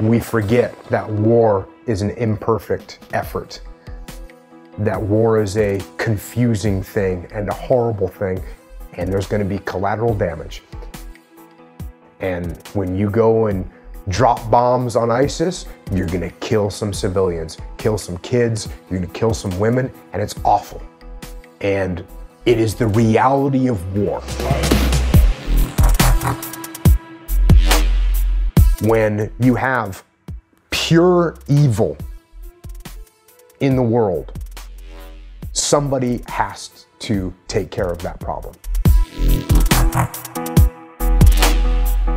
We forget that war is an imperfect effort, that war is a confusing thing and a horrible thing, and there's going to be collateral damage. And when you go and drop bombs on ISIS, you're going to kill some civilians, kill some kids, you're going to kill some women, and it's awful. And it is the reality of war. When you have pure evil in the world, somebody has to take care of that problem.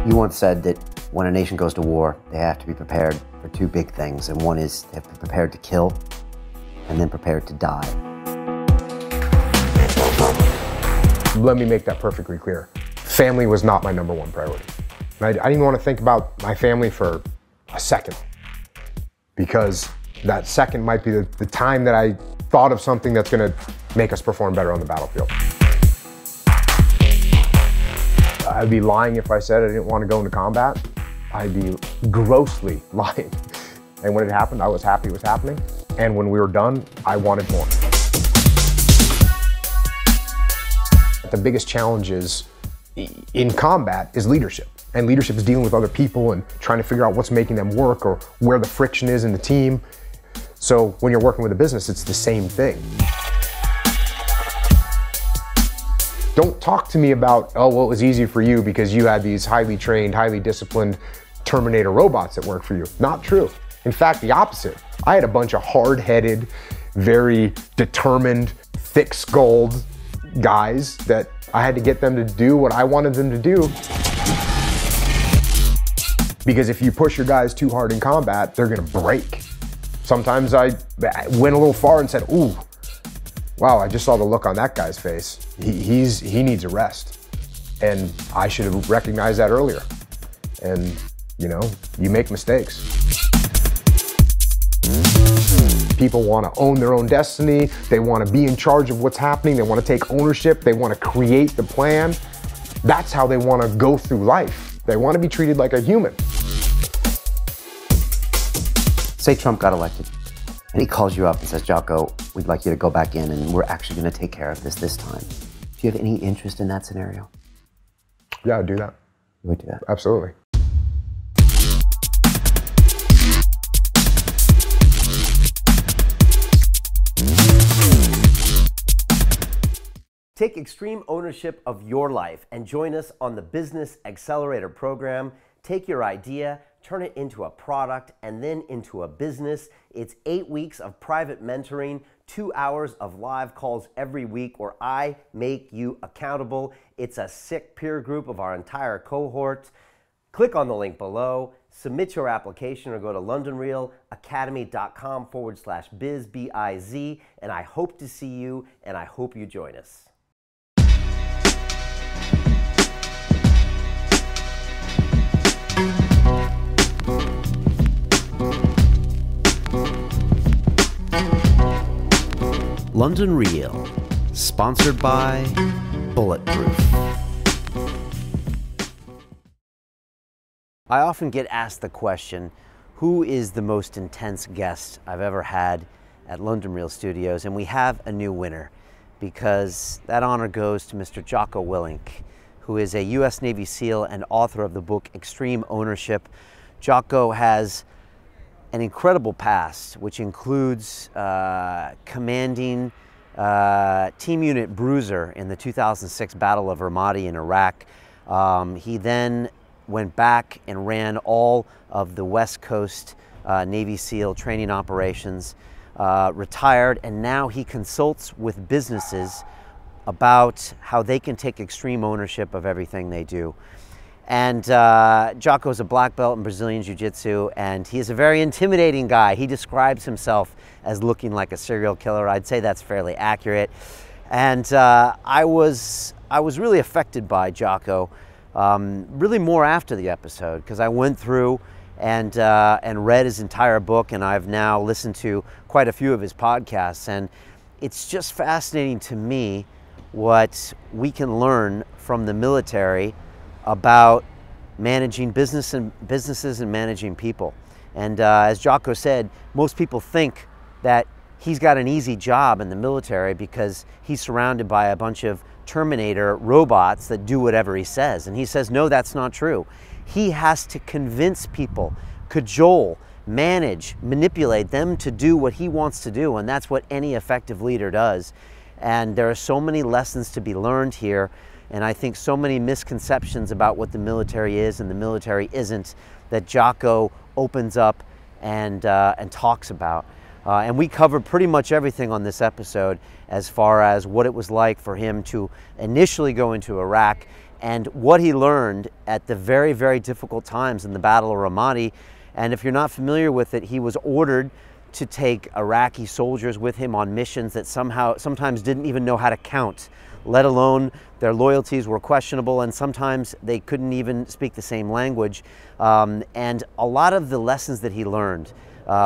You once said that when a nation goes to war, they have to be prepared for two big things, and one is they have to be prepared to kill and then prepared to die. Let me make that perfectly clear. Family was not my number one priority. I didn't even want to think about my family for a second, because that second might be the time that I thought of something that's going to make us perform better on the battlefield. I'd be lying if I said I didn't want to go into combat. I'd be grossly lying. And when it happened, I was happy it was happening. And when we were done, I wanted more. The biggest challenge in combat is leadership. And leadership is dealing with other people and trying to figure out what's making them work or where the friction is in the team. So when you're working with a business, it's the same thing. Don't talk to me about, oh, well, it was easy for you because you had these highly trained, highly disciplined Terminator robots that work for you. Not true. In fact, the opposite. I had a bunch of hard-headed, very determined, thick-skulled guys that I had to get them to do what I wanted them to do. Because if you push your guys too hard in combat, they're gonna break. Sometimes I went a little far and said, ooh, wow, I just saw the look on that guy's face. He needs a rest. And I should have recognized that earlier. And you know, you make mistakes. People want to own their own destiny. They want to be in charge of what's happening. They want to take ownership. They want to create the plan. That's how they want to go through life. They want to be treated like a human. Say Trump got elected and he calls you up and says, Jocko, we'd like you to go back in and we're actually going to take care of this time. Do you have any interest in that scenario? Yeah, I'd do that. You would do that? Absolutely. Take extreme ownership of your life and join us on the Business Accelerator program. Take your idea, turn it into a product, and then into a business. It's 8 weeks of private mentoring, 2 hours of live calls every week where I make you accountable. It's a sick peer group of our entire cohort. Click on the link below, submit your application, or go to londonreelacademy.com/biz, B-I-Z, and I hope to see you, and I hope you join us. London Real, sponsored by Bulletproof. I often get asked the question, who is the most intense guest I've ever had at London Real Studios? And we have a new winner, because that honor goes to Mr. Jocko Willink, who is a U.S. Navy SEAL and author of the book Extreme Ownership. Jocko has an incredible past, which includes commanding Team Unit Bruiser in the 2006 Battle of Ramadi in Iraq. He then went back and ran all of the West Coast Navy SEAL training operations, retired, and now he consults with businesses about how they can take extreme ownership of everything they do. And Jocko is a black belt in Brazilian Jiu-Jitsu, and he is a very intimidating guy. He describes himself as looking like a serial killer. I'd say that's fairly accurate. And I was really affected by Jocko, really more after the episode, because I went through and read his entire book, and I've now listened to quite a few of his podcasts. And it's just fascinating to me what we can learn from the military about managing businesses and managing people. And as Jocko said, most people think that he's got an easy job in the military because he's surrounded by a bunch of Terminator robots that do whatever he says. And he says, no, that's not true. He has to convince people, cajole, manage, manipulate them to do what he wants to do. And that's what any effective leader does. And there are so many lessons to be learned here. And I think so many misconceptions about what the military is and the military isn't that Jocko opens up and talks about. And we covered pretty much everything on this episode as far as what it was like for him to initially go into Iraq and what he learned at the very, very difficult times in the Battle of Ramadi. And if you're not familiar with it, he was ordered to take Iraqi soldiers with him on missions that sometimes didn't even know how to count, let alone their loyalties were questionable, and sometimes they couldn't even speak the same language. And a lot of the lessons that he learned,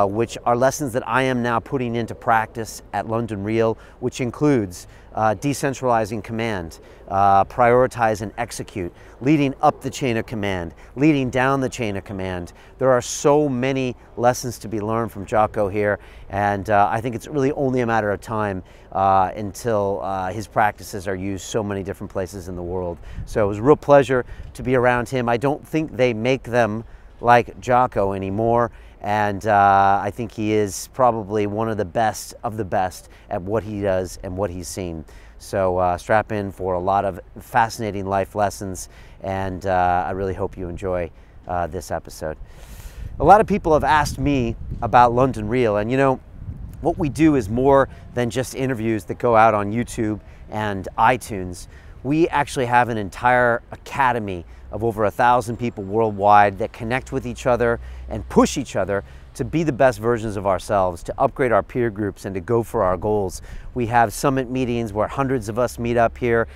which are lessons that I am now putting into practice at London Real, which includes decentralizing command, prioritize and execute, leading up the chain of command, leading down the chain of command. There are so many lessons to be learned from Jocko here, and I think it's really only a matter of time until his practices are used so many different places in the world. So it was a real pleasure to be around him. I don't think they make them like Jocko anymore. And I think he is probably one of the best at what he does and what he's seen. So strap in for a lot of fascinating life lessons, and I really hope you enjoy this episode. A lot of people have asked me about London Real, and you know, what we do is more than just interviews that go out on YouTube and iTunes. We actually have an entire academy of over 1,000 people worldwide that connect with each other and push each other to be the best versions of ourselves, to upgrade our peer groups and to go for our goals. We have summit meetings where hundreds of us meet up here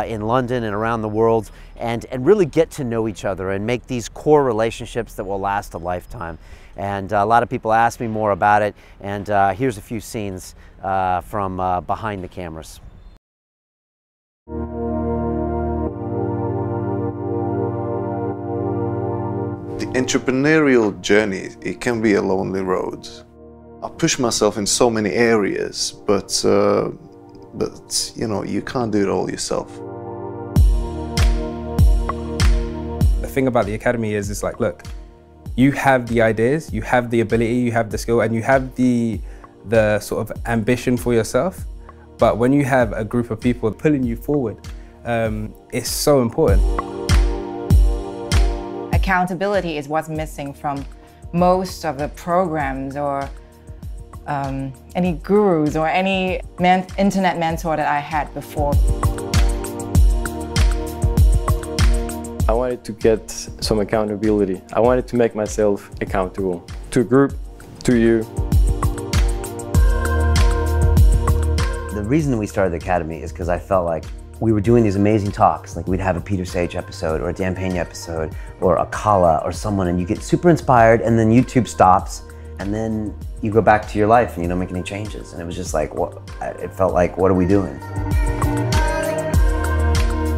in London and around the world and really get to know each other and make these core relationships that will last a lifetime. And a lot of people ask me more about it, and here's a few scenes from behind the cameras. The entrepreneurial journey, it can be a lonely road. I push myself in so many areas, but you know, you can't do it all yourself. The thing about the academy is, it's like, look, you have the ideas, you have the ability, you have the skill, and you have the sort of ambition for yourself. But when you have a group of people pulling you forward, it's so important. Accountability is what's missing from most of the programs or any gurus or any internet mentor that I had before. I wanted to get some accountability. I wanted to make myself accountable to a group, to you. The reason we started the Academy is because I felt like we were doing these amazing talks, like we'd have a Peter Sage episode or a Dan Pena episode or a Kala or someone, and you get super inspired, and then YouTube stops, and then you go back to your life and you don't make any changes. And it was just like, what? It felt like, what are we doing?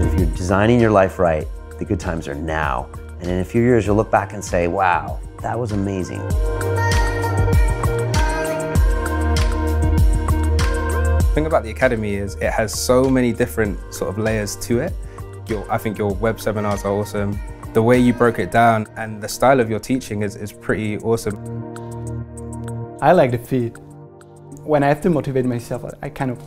If you're designing your life right, the good times are now. And in a few years, you'll look back and say, wow, that was amazing. The thing about the academy is it has so many different sort of layers to it. I think your web seminars are awesome. The way you broke it down and the style of your teaching is pretty awesome. I like the feed. When I have to motivate myself, I kind of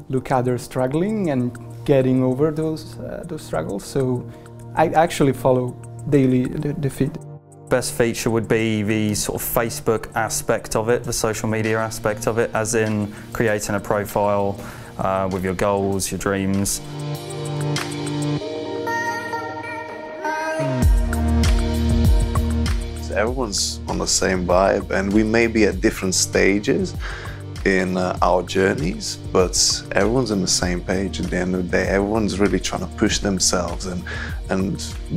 look at others struggling and getting over those struggles. So I actually follow daily the feed. Best feature would be the sort of Facebook aspect of it, the social media aspect of it, as in creating a profile with your goals, your dreams. Everyone's on the same vibe, and we may be at different stages in our journeys, but everyone's on the same page at the end of the day. Everyone's really trying to push themselves and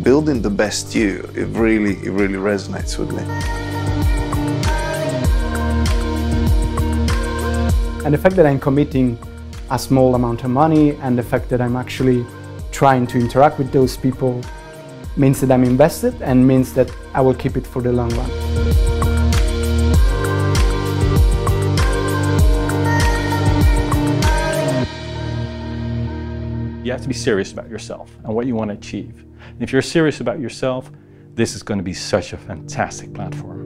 building the best you. It really resonates with me. And the fact that I'm committing a small amount of money and the fact that I'm actually trying to interact with those people means that I'm invested and means that I will keep it for the long run. You have to be serious about yourself and what you want to achieve. And if you're serious about yourself, this is going to be such a fantastic platform.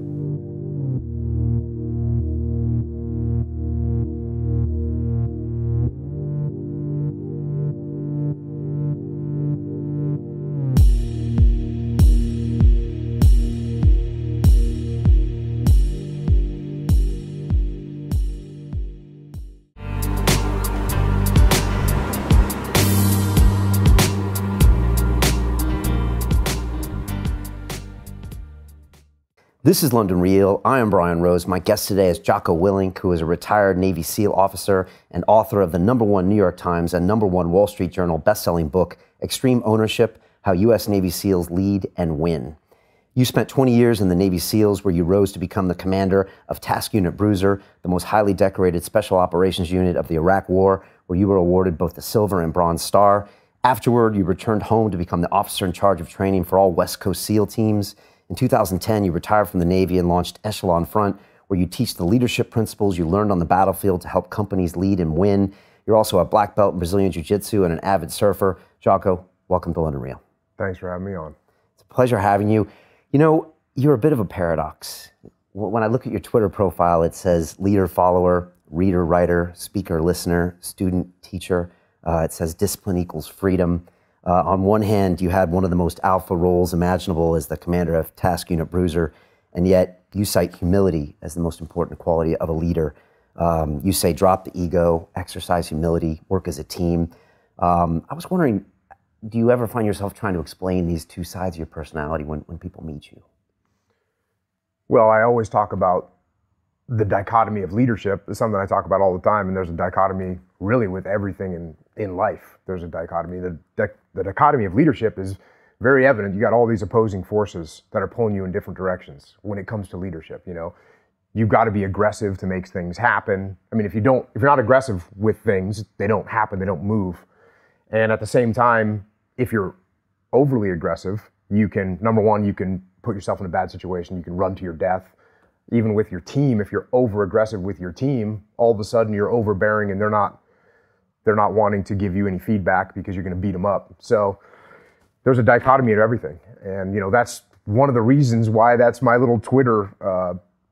This is London Real. I am Brian Rose. My guest today is Jocko Willink, who is a retired Navy SEAL officer and author of the #1 New York Times and #1 Wall Street Journal best-selling book, Extreme Ownership: How U.S. Navy SEALs Lead and Win. You spent 20 years in the Navy SEALs, where you rose to become the commander of Task Unit Bruiser, the most highly decorated special operations unit of the Iraq War, where you were awarded both the Silver and Bronze Star. Afterward, you returned home to become the officer in charge of training for all West Coast SEAL teams. In 2010, you retired from the Navy and launched Echelon Front, where you teach the leadership principles you learned on the battlefield to help companies lead and win. You're also a black belt in Brazilian Jiu-Jitsu and an avid surfer. Jocko, welcome to London Real. Thanks for having me on. It's a pleasure having you. You know, you're a bit of a paradox. When I look at your Twitter profile, it says leader, follower, reader, writer, speaker, listener, student, teacher. It says discipline equals freedom. On one hand, you had one of the most alpha roles imaginable as the commander of Task Unit Bruiser, and yet you cite humility as the most important quality of a leader. You say drop the ego, exercise humility, work as a team. I was wondering, do you ever find yourself trying to explain these two sides of your personality when people meet you? Well, I always talk about the dichotomy of leadership. It's something I talk about all the time, and there's a dichotomy really with everything in life. There's a dichotomy. The dichotomy of leadership is very evident. You got all these opposing forces that are pulling you in different directions when it comes to leadership. You know, you've got to be aggressive to make things happen. I mean, if you're not aggressive with things, they don't happen, they don't move. And at the same time, if you're overly aggressive, you can, number one, you can put yourself in a bad situation. You can run to your death. Even with your team, if you're over aggressive with your team, all of a sudden you're overbearing and they're not wanting to give you any feedback because you're going to beat them up. So there's a dichotomy of everything. And, you know, that's one of the reasons why that's my little Twitter,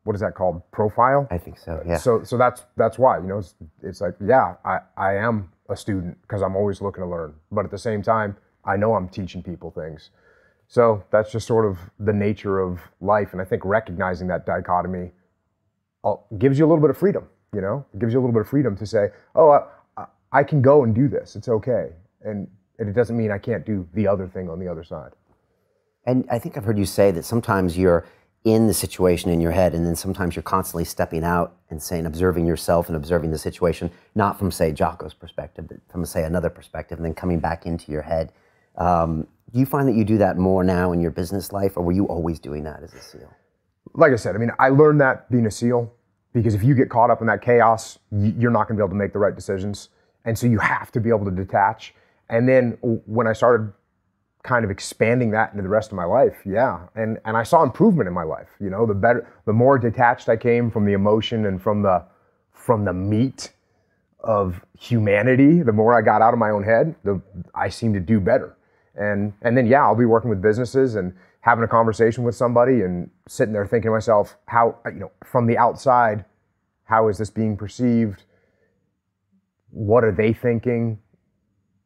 what is that called? Profile? I think so, yeah. So that's why, you know, it's like, yeah, I am a student because I'm always looking to learn. But at the same time, I know I'm teaching people things. So that's just sort of the nature of life. And I think recognizing that dichotomy gives you a little bit of freedom, you know? It gives you a little bit of freedom to say, oh, I can go and do this. It's okay. And it doesn't mean I can't do the other thing on the other side. And I think I've heard you say that sometimes you're in the situation in your head, and then sometimes you're constantly stepping out and saying, observing yourself and observing the situation, not from, say, Jocko's perspective, but from, say, another perspective, and then coming back into your head. Do you find that you do that more now in your business life, or were you always doing that as a SEAL? Like I said, I mean, I learned that being a SEAL, because if you get caught up in that chaos, you're not going to be able to make the right decisions. And so you have to be able to detach. And then when I started kind of expanding that into the rest of my life, yeah, and I saw improvement in my life. You know, the more detached I came from the emotion and from the meat of humanity, the more I got out of my own head, I seemed to do better. And then, yeah, I'll be working with businesses and having a conversation with somebody and sitting there thinking to myself, how, you know, from the outside, how is this being perceived? What are they thinking?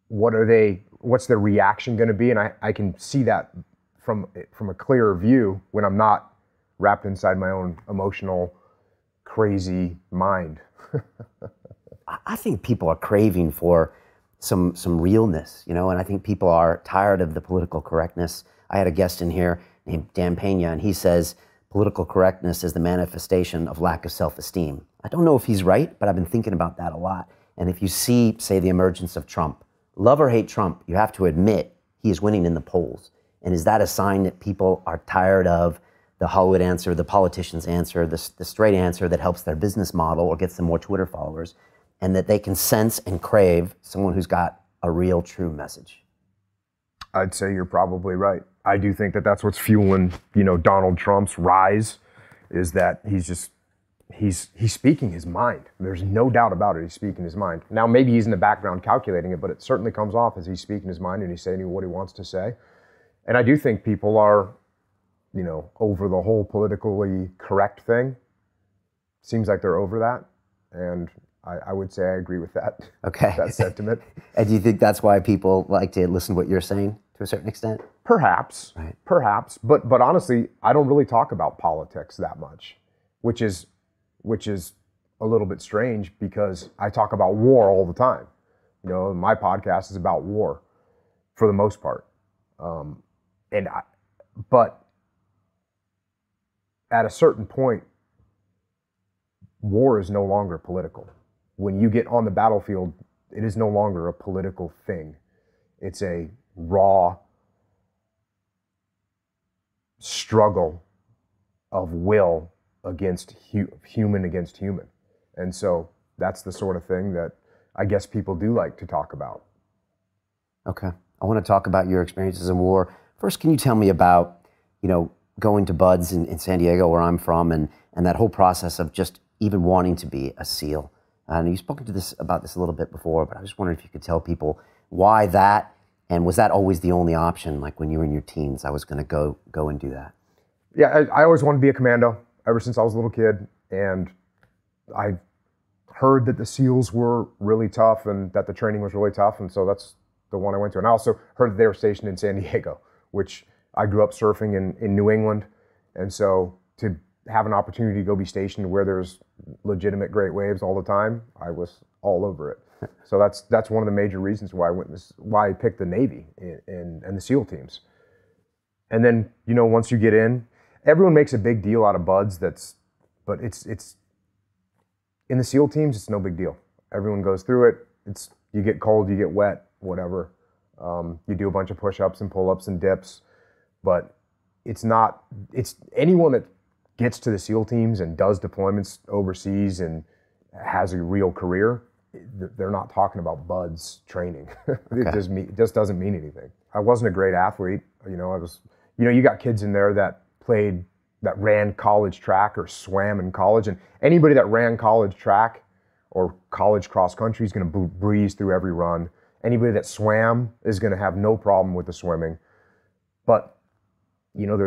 What's their reaction going to be? And I can see that from a clearer view when I'm not wrapped inside my own emotional, crazy mind. I think people are craving for some realness, you know, and I think people are tired of the political correctness. I had a guest in here named Dan Pena, and he says political correctness is the manifestation of lack of self-esteem. I don't know if he's right, but I've been thinking about that a lot. And if you see, say, the emergence of Trump, love or hate Trump, you have to admit he is winning in the polls. And is that a sign that people are tired of the Hollywood answer, the politician's answer, the straight answer that helps their business model or gets them more Twitter followers, and that they can sense and crave someone who's got a real, true message? I'd say you're probably right. I do think that that's what's fueling, you know, Donald Trump's rise, is that he's just he's speaking his mind. There's no doubt about it. He's speaking his mind. Now, maybe he's in the background calculating it, but it certainly comes off as he's speaking his mind and he's saying what he wants to say. And I do think people are, you know, over the whole politically correct thing. Seems like they're over that. And I would say I agree with that. Okay. That sentiment. And do you think that's why people like to listen to what you're saying to a certain extent? Perhaps. Right. Perhaps. But honestly, I don't really talk about politics that much, which is a little bit strange because I talk about war all the time. You know, my podcast is about war for the most part. But at a certain point, war is no longer political. When you get on the battlefield, it is no longer a political thing. It's a raw struggle of will against human against human. And so that's the sort of thing that I guess people do like to talk about. Okay. I want to talk about your experiences in war. First, can you tell me about, you know, going to BUD/S in San Diego, where I'm from, and that whole process of just even wanting to be a SEAL? And you've spoken to about this a little bit before, but I was wondering if you could tell people why that, and was that always the only option, like when you were in your teens, I was going to go and do that? Yeah, I always wanted to be a commando ever since I was a little kid, and I heard that the SEALs were really tough and that the training was really tough, and so that's the one I went to. And I also heard that they were stationed in San Diego, which I grew up surfing in New England, and so to have an opportunity to go be stationed where there's legitimate great waves all the time, I was all over it. So that's one of the major reasons why I picked the Navy and the SEAL teams. And then, you know, once you get in, everyone makes a big deal out of BUD/S, but it's in the SEAL teams, it's no big deal. Everyone goes through it. You get cold, you get wet, whatever. You do a bunch of push-ups and pull-ups and dips, but it's anyone that gets to the SEAL teams and does deployments overseas and has a real career, they're not talking about BUD/S training. Okay. It just doesn't mean anything. I wasn't a great athlete. You know, you got kids in there that ran college track or swam in college, and anybody that ran college track or college cross country is going to breeze through every run. Anybody that swam is going to have no problem with the swimming. But, you know,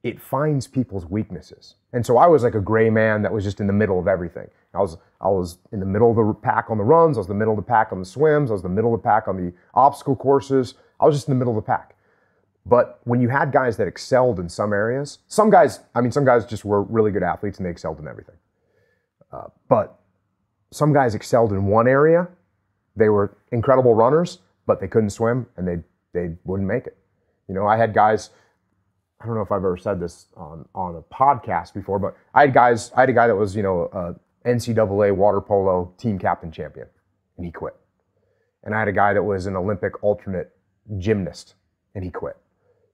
it finds people's weaknesses. And so I was like a gray man that was just in the middle of everything. I was in the middle of the pack on the runs, I was in the middle of the pack on the swims, I was in the middle of the pack on the obstacle courses. I was just in the middle of the pack. But when you had guys that excelled in some areas, some guys just were really good athletes and they excelled in everything. But some guys excelled in one area. They were incredible runners, but they couldn't swim and they wouldn't make it. You know, I had guys, I don't know if I've ever said this on a podcast before, but I had a guy that was, you know, a NCAA water polo team captain champion, and he quit. And I had a guy that was an Olympic alternate gymnast, and he quit.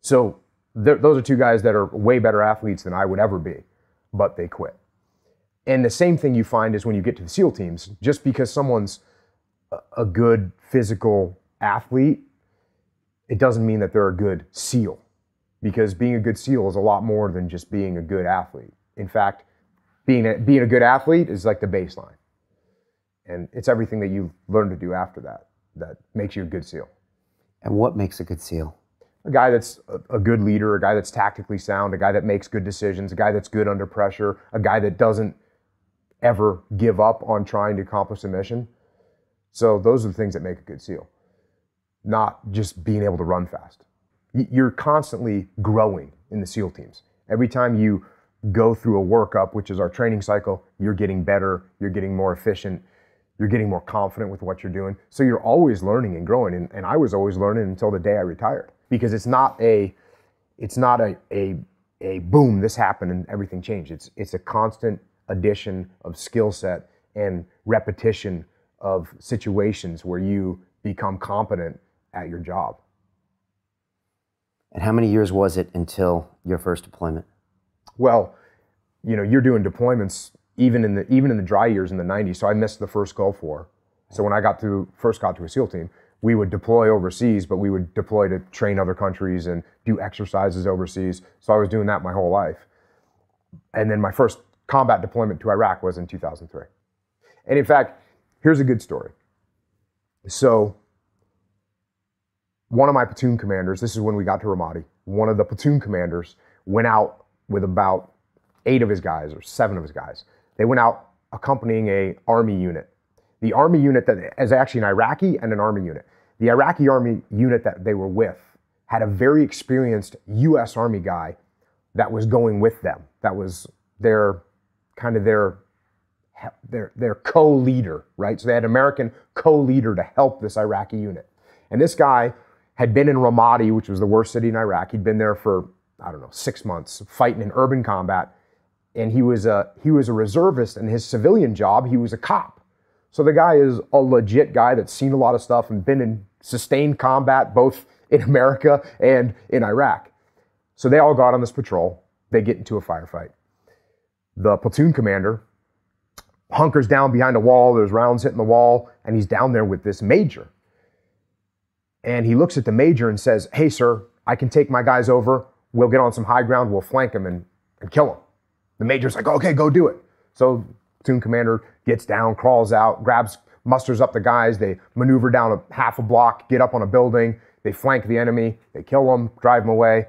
So those are two guys that are way better athletes than I would ever be, but they quit. And the same thing you find is when you get to the SEAL teams, just because someone's a good physical athlete, it doesn't mean that they're a good SEAL. Because being a good SEAL is a lot more than just being a good athlete. In fact, being a good athlete is like the baseline. And it's everything that you learn to do after that makes you a good SEAL. And what makes a good SEAL? A guy that's a good leader, a guy that's tactically sound, a guy that makes good decisions, a guy that's good under pressure, a guy that doesn't ever give up on trying to accomplish a mission. So those are the things that make a good SEAL. Not just being able to run fast. You're constantly growing in the SEAL teams. Every time you go through a workup, which is our training cycle, you're getting better, you're getting more efficient, you're getting more confident with what you're doing. So you're always learning and growing. And I was always learning until the day I retired. Because it's not a boom, this happened and everything changed. It's a constant addition of skill set and repetition of situations where you become competent at your job. And how many years was it until your first deployment? Well, you know, you're doing deployments even in the dry years in the 90s. So I missed the first Gulf War. So when I first got to a SEAL team, we would deploy overseas, but we would deploy to train other countries and do exercises overseas. So I was doing that my whole life. And then my first combat deployment to Iraq was in 2003. And in fact, here's a good story. So one of my platoon commanders, this is when we got to Ramadi, one of the platoon commanders went out with about 8 of his guys or 7 of his guys. They went out accompanying a Army unit. The Army unit that is actually an Iraqi and an Army unit. The Iraqi Army unit that they were with had a very experienced U.S. Army guy that was going with them. That was their co-leader, right? So they had an American co-leader to help this Iraqi unit. And this guy had been in Ramadi, which was the worst city in Iraq. He'd been there for, I don't know, 6 months fighting in urban combat. And he was a reservist, and his civilian job, he was a cop. So the guy is a legit guy that's seen a lot of stuff and been in sustained combat, both in America and in Iraq. So they all got on this patrol. They get into a firefight. The platoon commander hunkers down behind a wall. There's rounds hitting the wall, and he's down there with this major. And he looks at the major and says, "Hey, sir, I can take my guys over. We'll get on some high ground. We'll flank him and kill him." The major's like, "Okay, go do it." So platoon commander gets down, crawls out, musters up the guys. They maneuver down a half a block, get up on a building. They flank the enemy. They kill them, drive them away,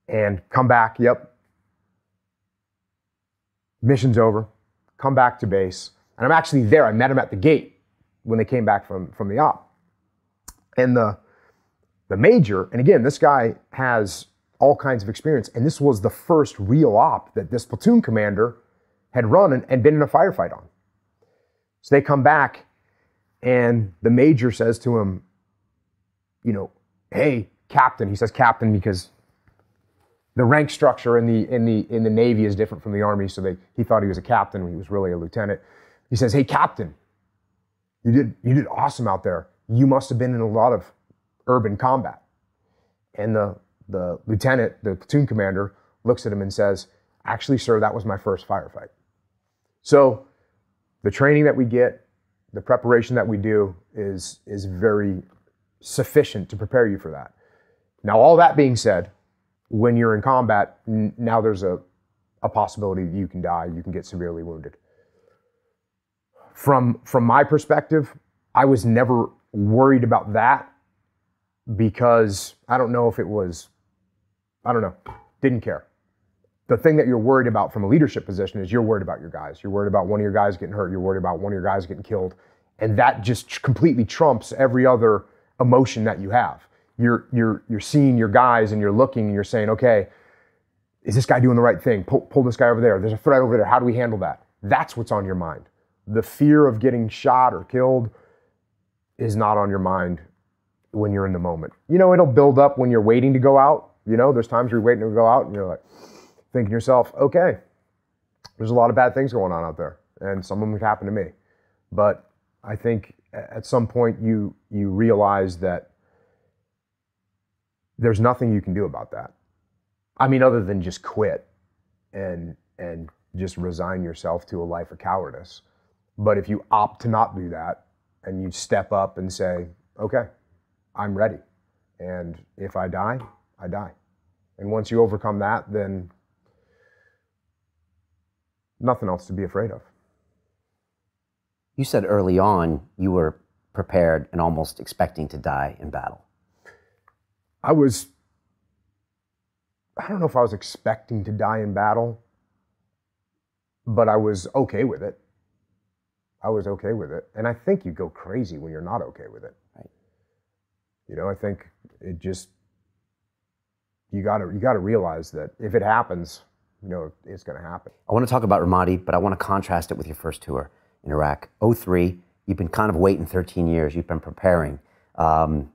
and come back. Yep. Mission's over. Come back to base. And I'm actually there. I met him at the gate when they came back from the op. And the major, and again, this guy has all kinds of experience, and this was the first real op that this platoon commander had run and been in a firefight on. So they come back, and the major says to him, you know, "Hey, Captain." He says Captain because the rank structure in the Navy is different from the Army, so he thought he was a captain when he was really a lieutenant. He says, "Hey, Captain, you did awesome out there. You must have been in a lot of urban combat." And the lieutenant, the platoon commander, looks at him and says, "Actually, sir, that was my first firefight." So the training that we get, the preparation that we do is very sufficient to prepare you for that. Now, all that being said, when you're in combat, now there's a possibility that you can die, you can get severely wounded. From my perspective, I was never worried about that because I don't know, didn't care. The thing that you're worried about from a leadership position is you're worried about your guys. You're worried about one of your guys getting hurt. You're worried about one of your guys getting killed. And that just completely trumps every other emotion that you have. You're seeing your guys and you're looking and you're saying, okay, is this guy doing the right thing? Pull this guy over there. There's a threat over there. How do we handle that? That's what's on your mind. The fear of getting shot or killed is not on your mind when you're in the moment. You know, it'll build up when you're waiting to go out. You know, there's times you're waiting to go out and you're like thinking to yourself, okay, there's a lot of bad things going on out there and some of them could happen to me. But I think at some point you realize that there's nothing you can do about that. I mean, other than just quit and just resign yourself to a life of cowardice. But if you opt to not do that and you step up and say, okay, I'm ready. And if I die, I die. And once you overcome that, then nothing else to be afraid of. You said early on you were prepared and almost expecting to die in battle. I don't know if I was expecting to die in battle, but I was okay with it. I was okay with it. And I think you go crazy when you're not okay with it. Right. You know, I think it just, you gotta realize that if it happens, you know, it's gonna happen. I want to talk about Ramadi, but I want to contrast it with your first tour in Iraq. 2003, you've been kind of waiting 13 years, you've been preparing,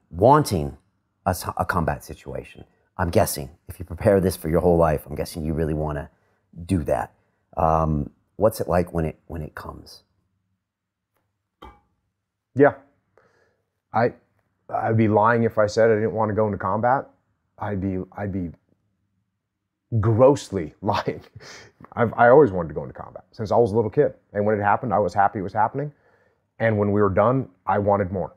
wanting a combat situation. I'm guessing, if you prepare this for your whole life, I'm guessing you really want to do that. What's it like when it comes? Yeah. I'd be lying if I said I didn't want to go into combat. I'd be grossly lying. I always wanted to go into combat since I was a little kid. And when it happened, I was happy it was happening. And when we were done, I wanted more.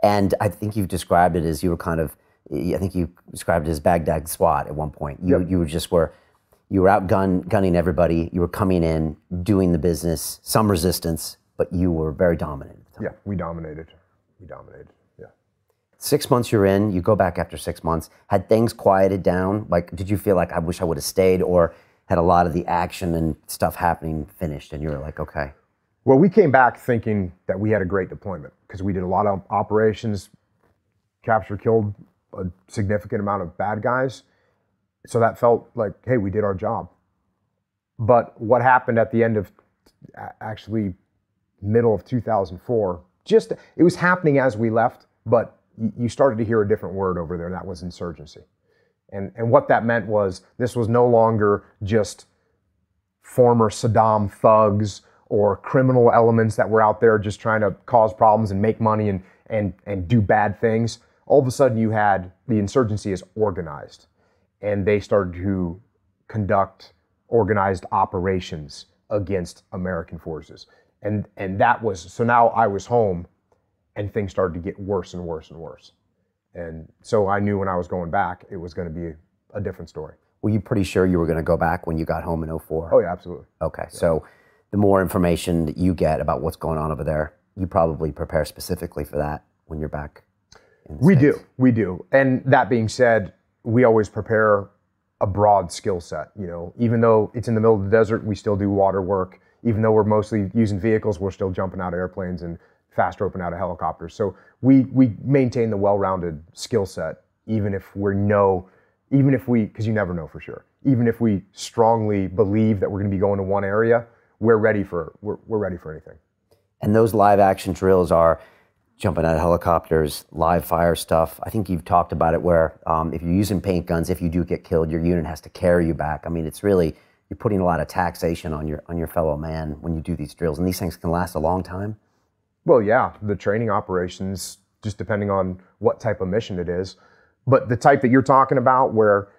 And I think you've described it as you were kind of, I think you described it as Baghdad SWAT at one point. You You were out gunning everybody. You were coming in, doing the business, some resistance, but you were very dominant at the time. Yeah, we dominated. We dominated, yeah. 6 months you're in, you go back after 6 months. Had things quieted down? Like, did you feel like, I wish I would have stayed, or had a lot of the action and stuff happening finished and you were like, okay? Well, we came back thinking that we had a great deployment because we did a lot of operations, killed a significant amount of bad guys. So that felt like, hey, we did our job. But what happened at the end of, actually middle of 2004, it was happening as we left, but you started to hear a different word over there, and that was insurgency. And what that meant was this was no longer just former Saddam thugs or criminal elements that were out there just trying to cause problems and make money and do bad things. All of a sudden you had the insurgency is organized, and they started to conduct organized operations against American forces. And that was, so now I was home and things started to get worse and worse and worse. And so I knew when I was going back, it was going to be a different story. Were you pretty sure you were going to go back when you got home in 2004? Oh yeah, absolutely. Okay, yeah. So the more information that you get about what's going on over there, you probably prepare specifically for that when you're back in the States. We do. And that being said, we always prepare a broad skill set. You know, even though it's in the middle of the desert, we still do water work. Even though we're mostly using vehicles, we're still jumping out of airplanes and fast roping out of helicopters. So we maintain the well-rounded skill set, even if because you never know for sure. Even if we strongly believe that we're going to be going to one area, we're ready for anything. And those live action drills are jumping out of helicopters, live fire stuff. I think you've talked about it where if you're using paint guns, if you do get killed, your unit has to carry you back. I mean, it's really, you're putting a lot of taxation on your fellow man when you do these drills, and these things can last a long time. Well, yeah, the training operations, just depending on what type of mission it is. But the type that you're talking about where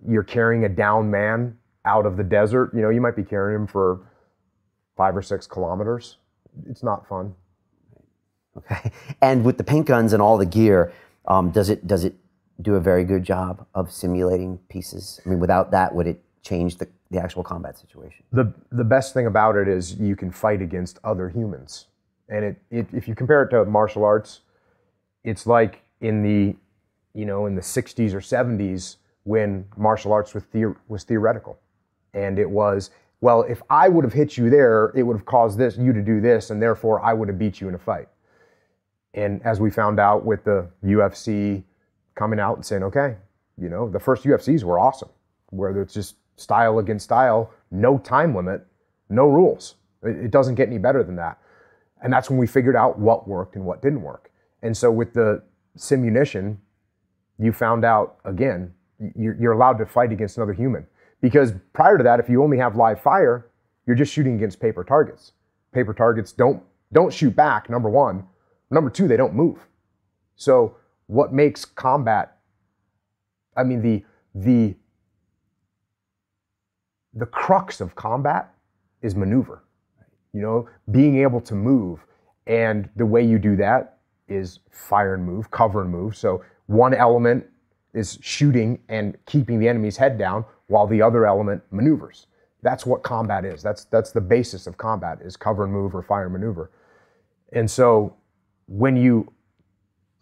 you're carrying a downed man out of the desert, you know, you might be carrying him for 5 or 6 kilometers. It's not fun. Okay. And with the paint guns and all the gear, does it do a very good job of simulating pieces? I mean, without that, would it change the actual combat situation? The best thing about it is you can fight against other humans. And if you compare it to martial arts, it's like in the 60s or 70s when martial arts was theoretical. And it was, well, if I would have hit you there, it would have caused you to do this, and therefore I would have beat you in a fight. And as we found out with the UFC coming out and saying, okay, you know, the first UFCs were awesome, where it's just style against style, no time limit, no rules. It doesn't get any better than that. And that's when we figured out what worked and what didn't work. And so with the simunition, you found out, again, you're allowed to fight against another human. Because prior to that, if you only have live fire, you're just shooting against paper targets. Paper targets don't shoot back, number one. Number two, they don't move. So what makes combat, I mean, the crux of combat is maneuver. You know, being able to move. And the way you do that is fire and move, cover and move. So one element is shooting and keeping the enemy's head down while the other element maneuvers. That's what combat is. That's the basis of combat, is cover and move or fire and maneuver. And so when you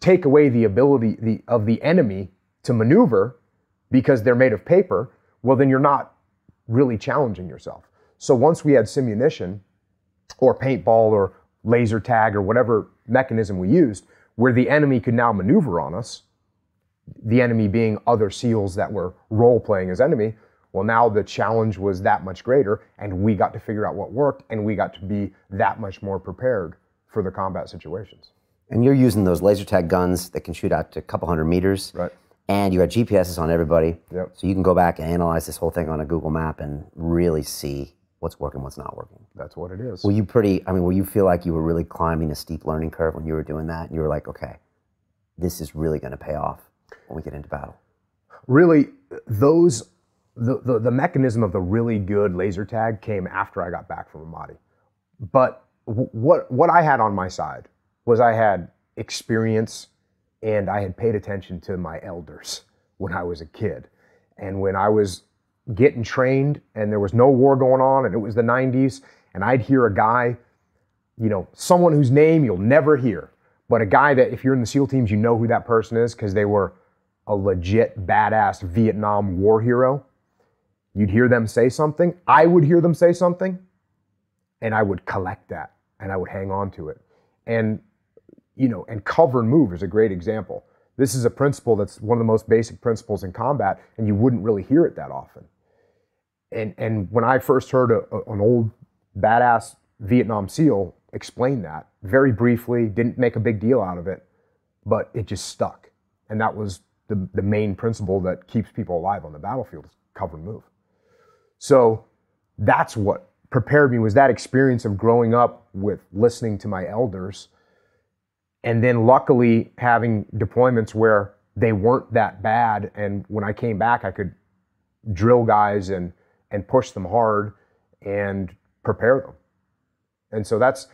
take away the ability of the enemy to maneuver because they're made of paper, well, then you're not really challenging yourself. So once we had simunition or paintball or laser tag or whatever mechanism we used, where the enemy could now maneuver on us, the enemy being other SEALs that were role-playing as enemy, well, now the challenge was that much greater, and we got to figure out what worked, and we got to be that much more prepared for the combat situations. And you're using those laser tag guns that can shoot out to a couple hundred meters. Right. And you got GPSs on everybody. Yep. So you can go back and analyze this whole thing on a Google map and really see what's working, what's not working. That's what it is. Were you feel like you were really climbing a steep learning curve when you were doing that? And you were like, okay, this is really going to pay off when we get into battle? Really, the mechanism of the really good laser tag came after I got back from Ramadi. But what I had on my side was I had experience and I had paid attention to my elders when I was a kid. And when I was getting trained and there was no war going on and it was the 90s, and I'd hear a guy, you know, someone whose name you'll never hear, but a guy that if you're in the SEAL teams, you know who that person is because they were a legit badass Vietnam war hero. You'd hear them say something. I would hear them say something and I would collect that and I would hang on to it. And, you know, and cover and move is a great example. This is a principle that's one of the most basic principles in combat, and you wouldn't really hear it that often. And when I first heard an old badass Vietnam SEAL explain that, very briefly, didn't make a big deal out of it, but it just stuck. And that was the main principle that keeps people alive on the battlefield, is cover and move. So that's what prepared me, was that experience of growing up with listening to my elders, and then luckily having deployments where they weren't that bad, and when I came back I could drill guys and push them hard and prepare them. And so that's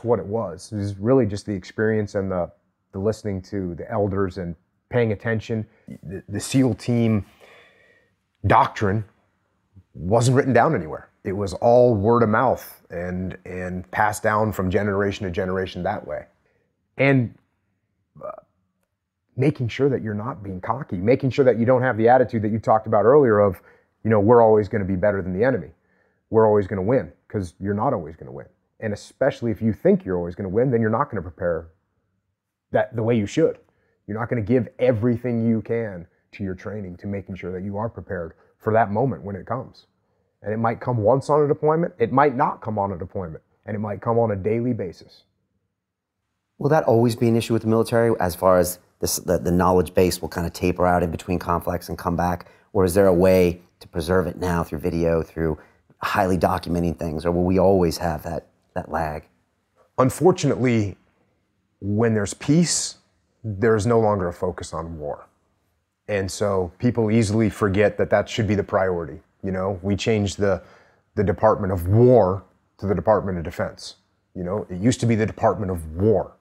what it was. It was really just the experience and the listening to the elders and paying attention. The SEAL team doctrine wasn't written down anywhere. It was all word of mouth and passed down from generation to generation that way. And making sure that you're not being cocky, making sure that you don't have the attitude that you talked about earlier of, you know, we're always going to be better than the enemy. We're always going to win, because you're not always going to win. And especially if you think you're always going to win, then you're not going to prepare that the way you should. You're not going to give everything you can to your training to making sure that you are prepared for that moment when it comes. And it might come once on a deployment, it might not come on a deployment, and it might come on a daily basis. Will that always be an issue with the military, as far as this, the knowledge base will kind of taper out in between conflicts and come back? Or is there a way to preserve it now through video, through highly documenting things? Or will we always have that lag? Unfortunately, when there's peace, there's no longer a focus on war. And so people easily forget that that should be the priority. You know, we changed the Department of War to the Department of Defense. You know, it used to be the Department of War.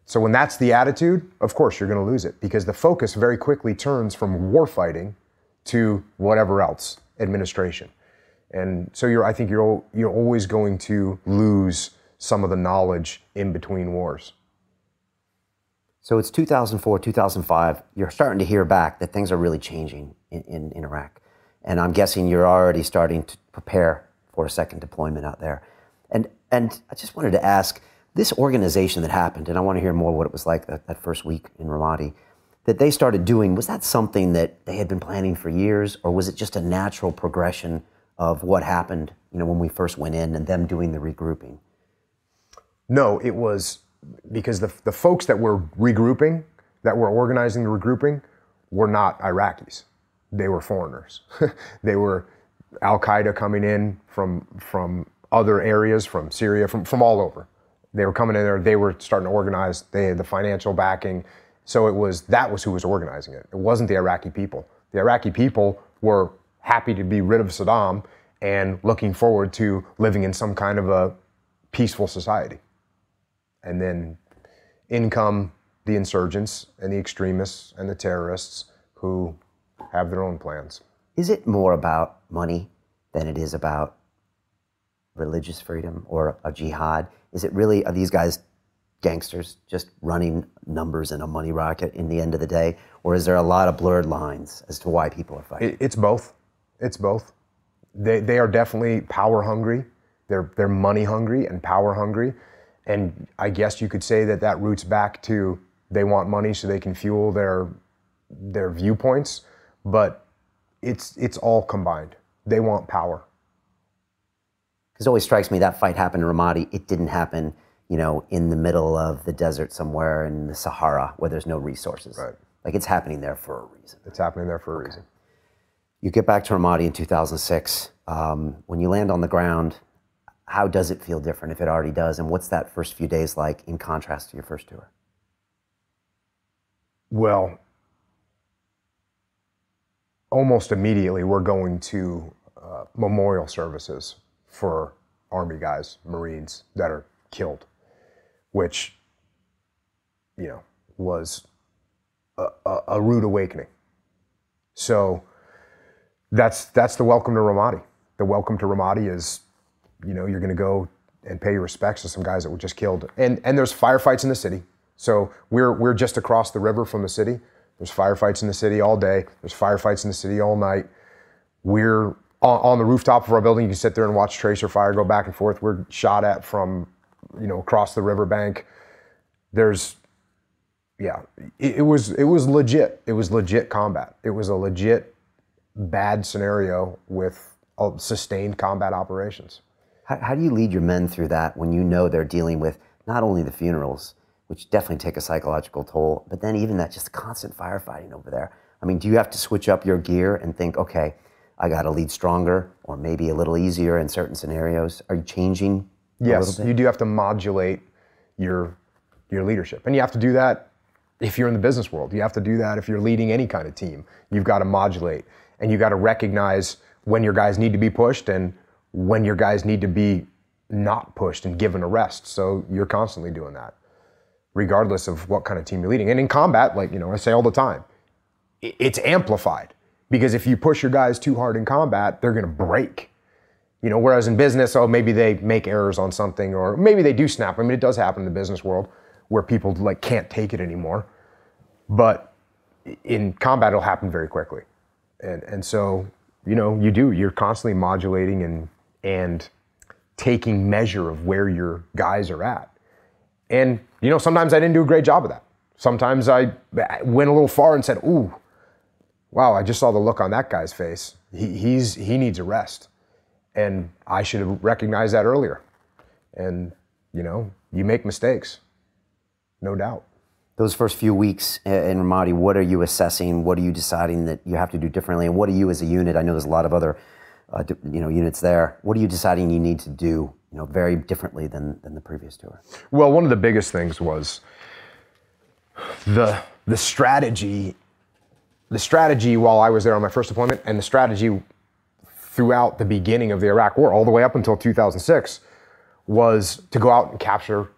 So when that's the attitude, of course you're going to lose it, because the focus very quickly turns from war fighting to whatever else, administration. And so I think you're always going to lose some of the knowledge in between wars. So it's 2004, 2005. You're starting to hear back that things are really changing in Iraq. And I'm guessing you're already starting to prepare for a second deployment out there. And I just wanted to ask, this organization that happened, and I want to hear more what it was like that first week in Ramadi, that they started doing, was that something that they had been planning for years, or was it just a natural progression of what happened, you know, when we first went in and them doing the regrouping? No, it was because the folks that were regrouping, that were organizing the regrouping, were not Iraqis. They were foreigners. They were Al-Qaeda coming in from other areas, from Syria, from all over. They were coming in there, they were starting to organize, they had the financial backing. So that was who was organizing it. It wasn't the Iraqi people. The Iraqi people were happy to be rid of Saddam and looking forward to living in some kind of a peaceful society. And then in come the insurgents and the extremists and the terrorists who have their own plans. Is it more about money than it is about religious freedom or a jihad? Is it really, are these guys gangsters just running numbers in a money rocket in the end of the day? Or is there a lot of blurred lines as to why people are fighting? It's both. It's both. They are definitely power hungry. They're money hungry and power hungry. And I guess you could say that roots back to they want money so they can fuel their viewpoints, but it's all combined. They want power. Because it always strikes me that fight happened in Ramadi. It didn't happen, you know, in the middle of the desert somewhere in the Sahara where there's no resources. Right. Like, it's happening there for a reason. It's happening there for a reason. You get back to Ramadi in 2006. When you land on the ground, how does it feel different, if it already does? And what's that first few days like in contrast to your first tour? Well, almost immediately we're going to memorial services for Army guys, Marines that are killed, which, you know, was a rude awakening. So That's the welcome to Ramadi. The welcome to Ramadi is, you know, you're going to go and pay your respects to some guys that were just killed. And there's firefights in the city. So we're just across the river from the city. There's firefights in the city all day. There's firefights in the city all night. We're on the rooftop of our building. You can sit there and watch tracer fire go back and forth. We're shot at from, you know, across the riverbank. There's, yeah, it was legit. It was legit combat. It was a legit bad scenario with sustained combat operations. How do you lead your men through that when you know they're dealing with not only the funerals, which definitely take a psychological toll, but then even that just constant firefighting over there? I mean, do you have to switch up your gear and think, okay, I got to lead stronger or maybe a little easier in certain scenarios? Are you changing a little bit? Yes, you do have to modulate your leadership. And you have to do that if you're in the business world. You have to do that if you're leading any kind of team. You've got to modulate, and you got to recognize when your guys need to be pushed and when your guys need to be not pushed and given a rest. So you're constantly doing that, regardless of what kind of team you're leading. And in combat, like, you know, I say all the time, it's amplified, because if you push your guys too hard in combat, they're going to break. You know, whereas in business, oh, maybe they make errors on something, or maybe they do snap. I mean, it does happen in the business world where people like can't take it anymore. But in combat, it'll happen very quickly. And so, you know, you're constantly modulating and taking measure of where your guys are at. And, you know, sometimes I didn't do a great job of that. Sometimes I went a little far and said, ooh, wow, I just saw the look on that guy's face. He needs a rest. And I should have recognized that earlier. And, you know, you make mistakes, no doubt. Those first few weeks in Ramadi, what are you assessing? What are you deciding that you have to do differently? And what are you as a unit? I know there's a lot of other units there. What are you deciding you need to do, you know, very differently than the previous tour? Well, one of the biggest things was the strategy. The strategy while I was there on my first deployment, and the strategy throughout the beginning of the Iraq War, all the way up until 2006, was to go out and capture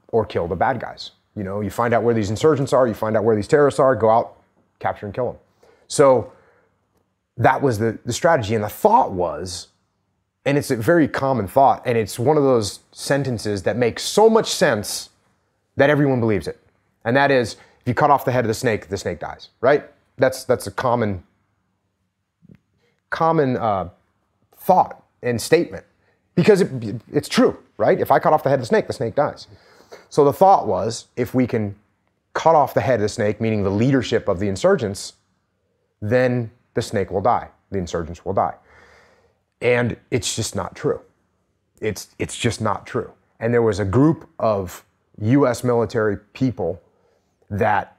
or kill the bad guys. You know, you find out where these insurgents are, you find out where these terrorists are, go out, capture and kill them. So that was the strategy. And the thought was, and it's a very common thought, and it's one of those sentences that makes so much sense that everyone believes it. And that is, if you cut off the head of the snake dies, right? That's a common thought and statement, because it's true, right? If I cut off the head of the snake dies. So the thought was, if we can cut off the head of the snake, meaning the leadership of the insurgents, then the snake will die, the insurgents will die. And it's just not true. It's just not true. And there was a group of US military people that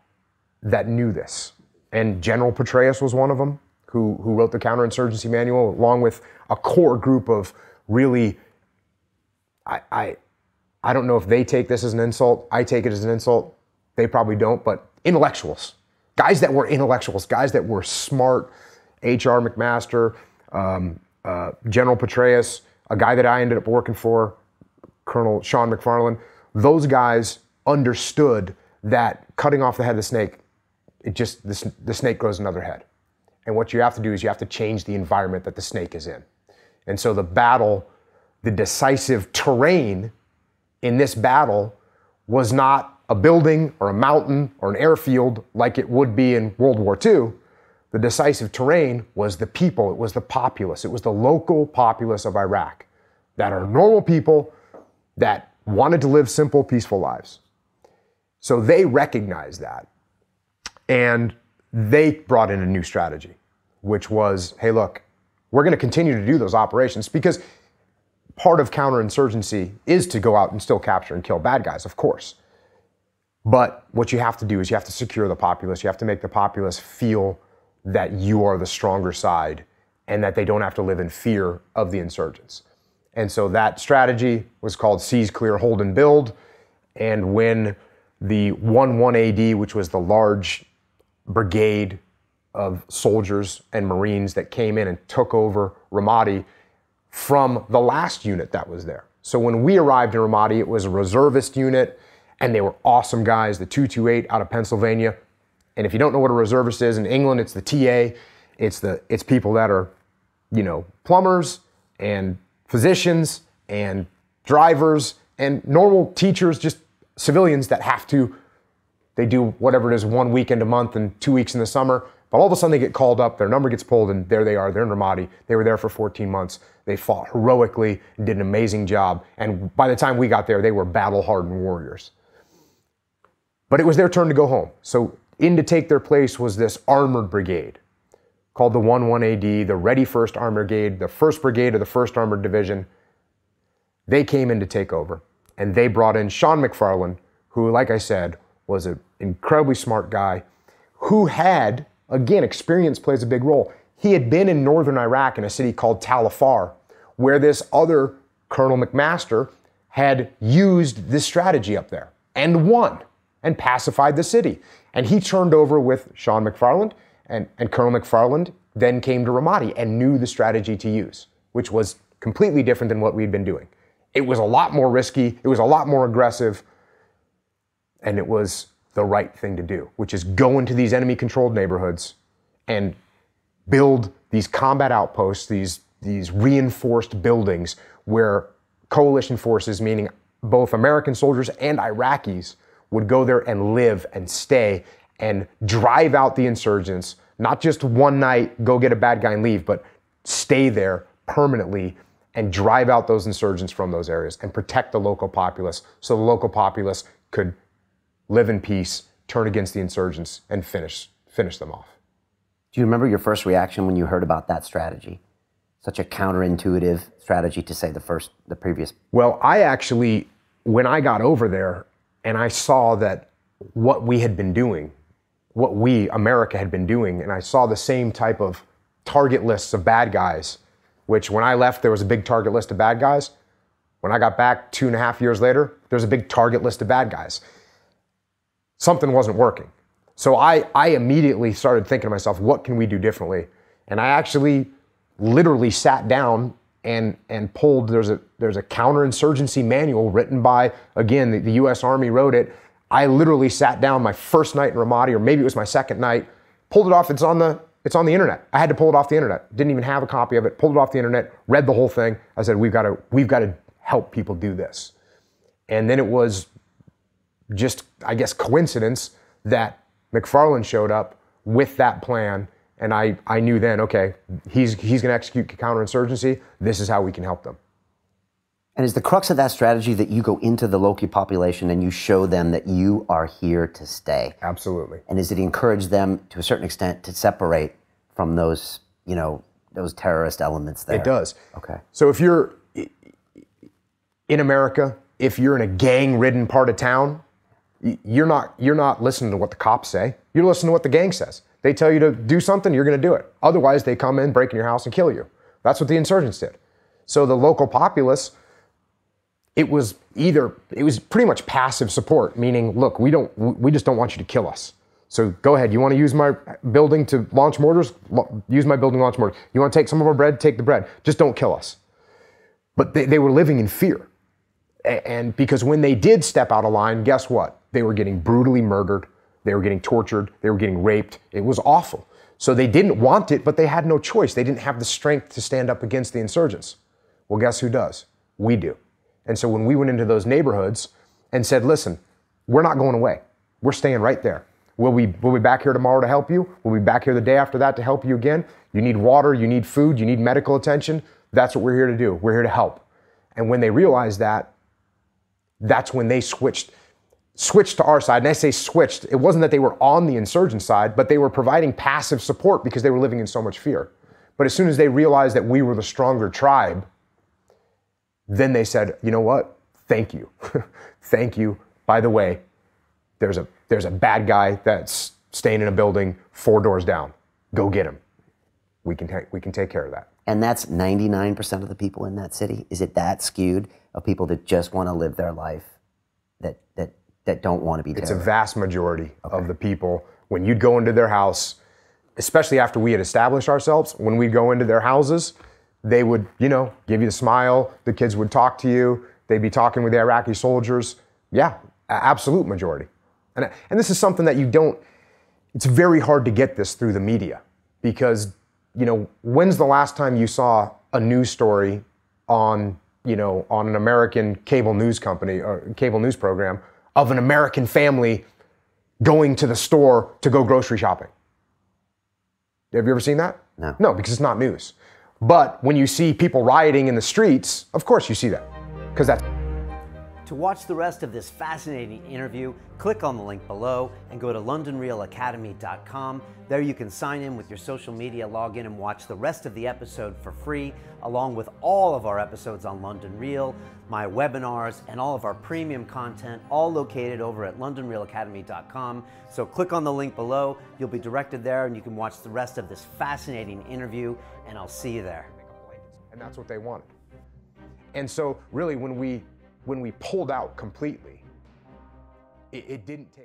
knew this. And General Petraeus was one of them, who wrote the counterinsurgency manual, along with a core group of really, I don't know if they take this as an insult. I take it as an insult. They probably don't, but intellectuals. Guys that were intellectuals, guys that were smart. H.R. McMaster, General Petraeus, a guy that I ended up working for, Colonel Sean McFarland. Those guys understood that cutting off the head of the snake, the snake grows another head. And what you have to do is you have to change the environment that the snake is in. And so the battle, the decisive terrain in this battle was not a building or a mountain or an airfield like it would be in World War II. The decisive terrain was the people, it was the populace, it was the local populace of Iraq that are normal people that wanted to live simple, peaceful lives. So they recognized that, and they brought in a new strategy, which was, hey, look, we're going to continue to do those operations, because part of counterinsurgency is to go out and still capture and kill bad guys, of course. But what you have to do is you have to secure the populace. You have to make the populace feel that you are the stronger side and that they don't have to live in fear of the insurgents. And so that strategy was called Seize, Clear, Hold, and Build. And when the 1-1 AD, which was the large brigade of soldiers and Marines that came in and took over Ramadi from the last unit that was there. So when we arrived in Ramadi, it was a reservist unit, and they were awesome guys, the 228 out of Pennsylvania. And if you don't know what a reservist is, in England, it's the TA. It's people that are plumbers and physicians and drivers and normal teachers, just civilians that they do whatever it is, 1 weekend a month and 2 weeks in the summer. But all of a sudden they get called up, their number gets pulled, and there they are, they're in Ramadi. They were there for 14 months. They fought heroically and did an amazing job. And by the time we got there, they were battle-hardened warriors. But it was their turn to go home. So in to take their place was this armored brigade called the 11AD, the Ready First Armored Brigade, the 1st Brigade of the 1st Armored Division. They came in to take over, and they brought in Sean McFarland, who, like I said, was an incredibly smart guy who had, again, experience plays a big role. He had been in northern Iraq in a city called Tal Afar, where this other Colonel McMaster had used this strategy up there and won and pacified the city. And he turned over with Sean McFarland, and Colonel McFarland then came to Ramadi and knew the strategy to use, which was completely different than what we'd been doing. It was a lot more risky, it was a lot more aggressive, and it was the right thing to do, which is go into these enemy-controlled neighborhoods and build these combat outposts, these reinforced buildings where coalition forces, meaning both American soldiers and Iraqis, would go there and live and stay and drive out the insurgents, not just one night, go get a bad guy and leave, but stay there permanently and drive out those insurgents from those areas and protect the local populace so the local populace could live in peace, turn against the insurgents, and finish them off. Do you remember your first reaction when you heard about that strategy? Such a counterintuitive strategy to say the previous. Well, I actually, when I got over there and I saw that what we had been doing, what we, America, had been doing, and I saw the same type of target lists of bad guys, which when I left, there was a big target list of bad guys. When I got back 2.5 years later, there's a big target list of bad guys. Something wasn't working. So I immediately started thinking to myself, what can we do differently? And I actually literally sat down and pulled, there's a counterinsurgency manual written by, again, the US Army wrote it. I literally sat down my first night in Ramadi, or maybe it was my second night, pulled it off, it's on the internet. I had to pull it off the internet. Didn't even have a copy of it, pulled it off the internet, read the whole thing. I said, we've got to help people do this. And then it was just, I guess, coincidence that McFarland showed up with that plan, and I knew then, okay, he's going to execute counterinsurgency. This is how we can help them. And is the crux of that strategy that you go into the local population and you show them that you are here to stay? Absolutely. And is it encourage them to a certain extent to separate from those, those terrorist elements there? It does. Okay. So if you're in America, if you're in a gang-ridden part of town, you're not listening to what the cops say. You're listening to what the gang says. They tell you to do something, you're going to do it. Otherwise, they come in, break in your house, and kill you. That's what the insurgents did. So the local populace, it was pretty much passive support, meaning, look, we just don't want you to kill us. So go ahead. You want to use my building to launch mortars? Use my building to launch mortars. You want to take some of our bread? Take the bread. Just don't kill us. But they were living in fear. And because when they did step out of line, guess what? They were getting brutally murdered. They were getting tortured. They were getting raped. It was awful. So they didn't want it, but they had no choice. They didn't have the strength to stand up against the insurgents. Well, guess who does? We do. And so when we went into those neighborhoods and said, listen, we're not going away. We're staying right there. We'll be back here tomorrow to help you. We'll be back here the day after that to help you again. You need water, you need food, you need medical attention. That's what we're here to do. We're here to help. And when they realized that, that's when they switched to our side. And I say switched, it wasn't that they were on the insurgent side, but they were providing passive support because they were living in so much fear. But as soon as they realized that we were the stronger tribe, then they said, you know what? Thank you. Thank you. By the way, there's a bad guy that's staying in a building 4 doors down. Go get him. We can take care of that. And that's 99% of the people in that city? Is it that skewed of people that just want to live their life, that don't want to be terrorized? It's a vast majority of the people. When you'd go into their house, especially after we had established ourselves, when we'd go into their houses, they would, give you the smile. The kids would talk to you. They'd be talking with the Iraqi soldiers. Yeah, absolute majority. And this is something that it's very hard to get this through the media because You know, when's the last time you saw a news story on, you know, on an American cable news company or cable news program of an American family going to the store to go grocery shopping? Have you ever seen that? No. No, because it's not news. But when you see people rioting in the streets, of course you see that, because that's... To watch the rest of this fascinating interview, click on the link below and go to londonreelacademy.com. There you can sign in with your social media login and watch the rest of the episode for free, along with all of our episodes on London Real, my webinars, and all of our premium content, all located over at londonreelacademy.com. So click on the link below, you'll be directed there, and you can watch the rest of this fascinating interview, and I'll see you there. And that's what they wanted. And so really when we pulled out completely, it didn't take